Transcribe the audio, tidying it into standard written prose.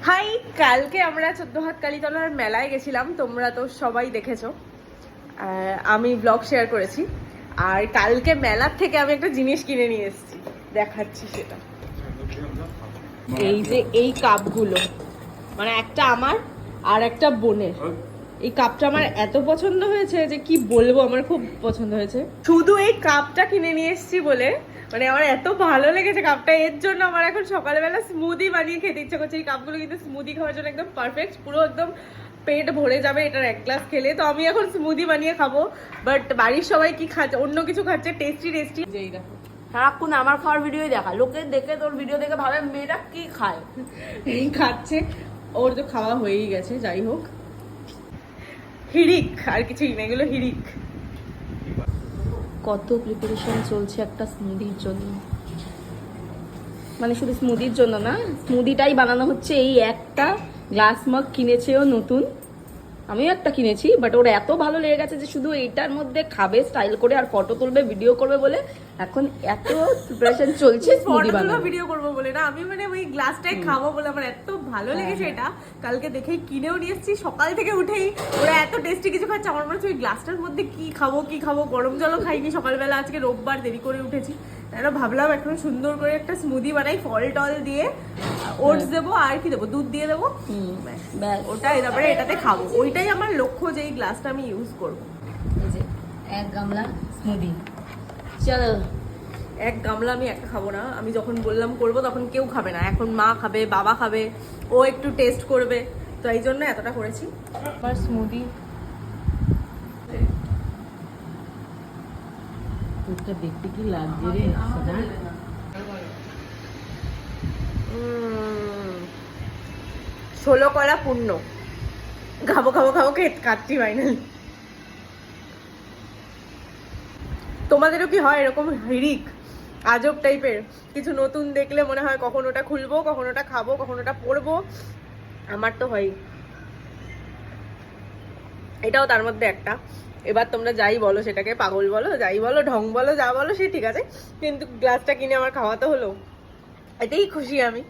High, কালকে আমরা 14 হাত কালীতলার মেলায় গেছিলাম, তোমরা তো সবাই দেখেছো। আমি ব্লগ শেয়ার করেছি। আর কালকে মেলার থেকে আমি একটা জিনিস কিনে নিয়ে এসেছি, দেখাচ্ছি সেটা। এই যে এই কাপগুলো, মানে একটা আমার আর একটা বোনের। এই কাপটা আমার এত পছন্দ হয়েছে যে কি বলবো, আমার খুব পছন্দ হয়েছে। শুধু এই কাপটা কিনে নিয়ে এসেছি বলে, মানে আমার এত ভালো লেগেছে কাপটা, এর জন্য আমার এখন সকালবেলা স্মুদি বানিয়ে খেতে ইচ্ছা করছে। এই কাপগুলো কিন্তু স্মুদি খাওয়ার জন্য একদম পারফেক্ট, পুরো একদম পেট ভরে যাবে এটার এক গ্লাস খেলে। তো আমি এখন স্মুদি বানিয়ে খাবো, বাট বাড়ির সবাই কি খাচ্ছে, অন্য কিছু খাচ্ছে টেস্টি টেস্টি। যেই দেখো সারাক্ষণ আমার খাওয়ার ভিডিওই দেখা, লোকে দেখে তোর ভিডিও দেখে ভাবে মেয়েরা কি খায়। এই খাচ্ছে, ওর তো খাওয়া হয়েই গেছে। যাই হোক, হিড়িক আর কিছুই না, এগুলো হিড়িক। কত প্রিপারেশন চলছে একটা স্মুদির জন্য, মানে শুধু স্মুদির জন্য না, স্মুদিটাই বানানো হচ্ছে। এই একটা গ্লাস মগ কিনেছেও নতুন, আমিও একটা কিনেছি, বাট ওর এত ভালো লেগে গেছে যে শুধু এইটার মধ্যে খাবে স্টাইল করে আর ফটো তুলবে, ভিডিও করবে বলে এখন এত প্রিপারেশন চলছে স্মুদি বানানো। ভিডিও করবো বলে না, আমি মানে ওই গ্লাসটাই খাবো বলে আমার এত ভালো লেগেছে এটা। কালকে দেখেই কিনেও নিয়ে এসেছি। সকাল থেকে উঠেই ওরা এত টেস্টি কিছু খাচ্ছে, আমার মনে হচ্ছে ওই গ্লাসটার মধ্যে কি খাবো। গরম জলও খাইনি সকালবেলা, আজকে রোববার দেরি করে উঠেছি, তাই ভাবলাম এখন সুন্দর করে একটা স্মুদি বানাই, ফল টল দিয়ে, ওটস দেবো আর কি দেবো, দুধ দিয়ে দেবো, ওটাই তারপরে এটাতে খাবো। ওইটাই আমার লক্ষ্য, যে এই গ্লাসটা আমি ইউজ করবো। এই যে এক গামলা স্মুদি, চলো। এক গামলা আমি একটা খাবো না, আমি যখন বললাম করবো তখন কেউ খাবে না। এখন মা খাবে, বাবা খাবে, ও একটু টেস্ট করবে, তো এই জন্য এতটা করেছি। আবার স্মুদি দুধটা দেখতে কি লাগছে রে সোনা। 16 কলা পূর্ণ। খাবো খাচ্ছি ফাইনালি। তোমাদেরও কি হয় এরকম হিড়িক আজব টাইপের কিছু নতুন দেখলে মনে হয় কখন ওটা খুলবো, কখন ওটা খাবো, কখন ওটা পরবো? আমার তো হয়, এটাও তার মধ্যে একটা। এবার তোমরা যাই বলো, সেটাকে পাগল বলো, যাই বলো, ঢং বলো, যা বলো, সে ঠিক আছে, কিন্তু গ্লাসটা কিনে আমার খাওয়াতে হলো, এতেই খুশি আমি।